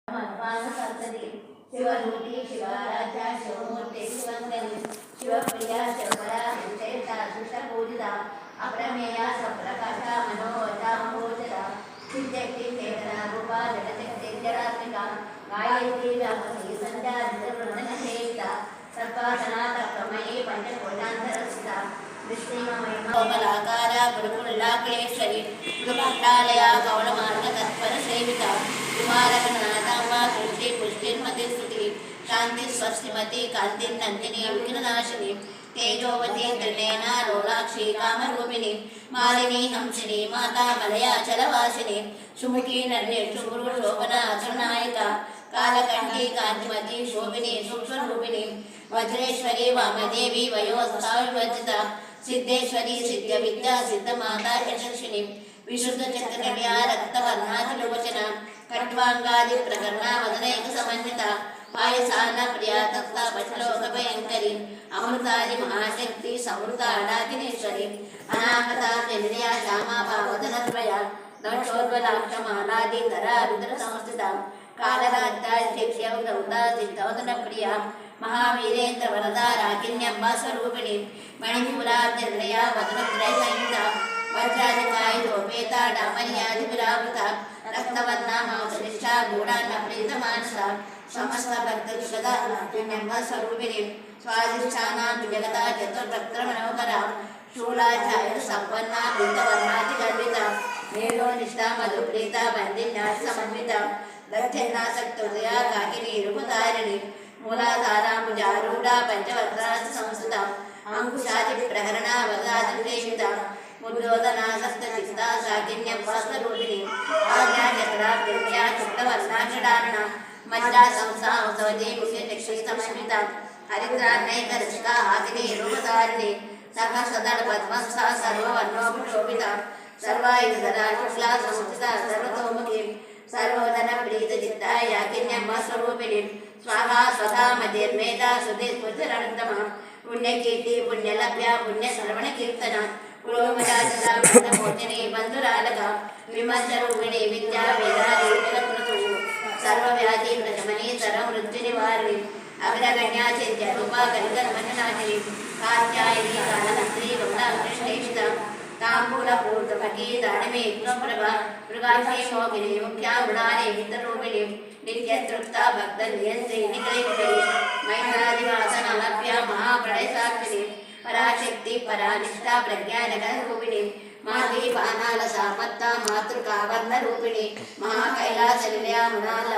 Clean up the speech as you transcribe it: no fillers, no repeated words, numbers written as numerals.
संतति शिवरूपी शिवाराध्या शिवमूर्ति शिवंगली शिवप्रिया शिवपरा श्रेष्ठा सुषपूजिता अप्रमेया सप्रकाशा मनोवता महोजता सिद्धक्ति चेतना रूपा जगशक्ति जडात्मिका गायत्री व्यापकी संध्या निरवृणनहेता सर्वासना तत्त्वमयी पंचकोशान्तरस्थिता विष्णुमयिमलाकारा गुरुकुल्लाक्लेश्वरी गुरुमण्डालया गौरमार्गतत्परसेविता कुमारकनाथाम्बा तुलसी पुष्टिर्मति स्तुति शांति स्वस्तिमती कांतिर्नन्दिनी विघ्ननाशिनी तेजोवती त्रिनेना रोलाक्षी कामरूपिणी मालिनी हंसिनी माता मलयाचलवासिनी सुमुखी नरेषु गुरुशोभना अचलनायिका कालकंठी कांतिमती शोभिनी सूक्ष्मरूपिणी वज्रेश्वरी वामदेवी वयोस्ताविवर्जिता सिद्धेश्वरी सिद्धविद्या सिद्धमाता यशस्विनी विशुद्ध चित्रकन्या रक्तवर्णातिलोचना कट्वांगादि प्रकरणा वदनैक समन्विता पायसान प्रिया तत्ता पचलोक भयंकरी अमृतादि महाशक्ति समृताडाकिनेश्वरी अनाहता चंद्रिया श्यामा भावदनत्रया दक्षोज्वलाक्षमालादि धरा रुद्र संस्थिता कालरात्ता शिक्ष्यवदौता सिद्धवदन प्रिया महावीरेन्द्र वरदा राकिन्यंबा स्वरूपिणी मणिपुराद्यया वदनत्रय संयुता वज्राधिकायुधोपेता डामर्यादिविरावृता रक्तवर्णा मांसनिष्ठा गूढान्नप्रीतमानसा समस्त भक्तसुखदा राकिन्यंबा स्वरूपिणी स्वादिष्ठानां जगता चतुर्भक्त्रमनोहरा शूलाध्याय संपन्ना वृंदवर्णादिगर्भिता मेघोनिष्ठा मधुप्रीता वन्दिन्यास समन्विता दक्षिणासक्तोदया काकिनी रूपधारिणी मूलाधाराम्बुजारूढा पंचवक्त्रास संस्थिता अंकुशादि प्रहरणा वरदादिसेविता मुद्रोदनासक्तचित्ता साकिन्यंबा स्वरूपिणी आज्ञाचक्रा दिव्या चित्तवर्णाक्षडारणा मज्जा संस्थावसवती मुख्यचक्षी समन्विता हरिद्रान्नैकरचिका हाकिनी रूपधारिणी सहस्रदल पद्मस्था सर्ववर्णोपशोभिता सर्वायुधरा शुक्ला संस्थिता सर्वतोमुखी सर्वोदन प्रीत चित्ता याकिन्यंबा स्वरूपिणी स्वाहा स्वधा मध्यर्मेधा सुधीस्फुरन्तमा पुण्यकीर्ति पुण्यलभ्या पुण्यश्रवण कीर्तन पुरोमराजदा मोचनी बंधुरालका विमर्शरूपिणी विद्या वेदादीरत्नसुषु सर्वव्याधि प्रशमनी सर्वमृत्युनिवारिणी अग्रगण्या चिन्त्यरूपा कलिकर्मनाशिनी कात्यायनी कालहस्त्री गौराकृष्णेशिता ताम्बूलपूर्तफकी दानमे प्रभा मृगाक्षी मोहिनी मुख्या मृणाली हितरूपिणी नित्यतृप्ता भक्तनियंत्री निकलिकरी मैत्रादिवासनालभ्या महाप्रलयसाक्षिणी पराशक्ति परानिष्ठा प्रज्ञानगरूपिणी माधवी पानालसा मत्ता मातृकावर्णरूपिणी महाकैलासनिलया मृणाल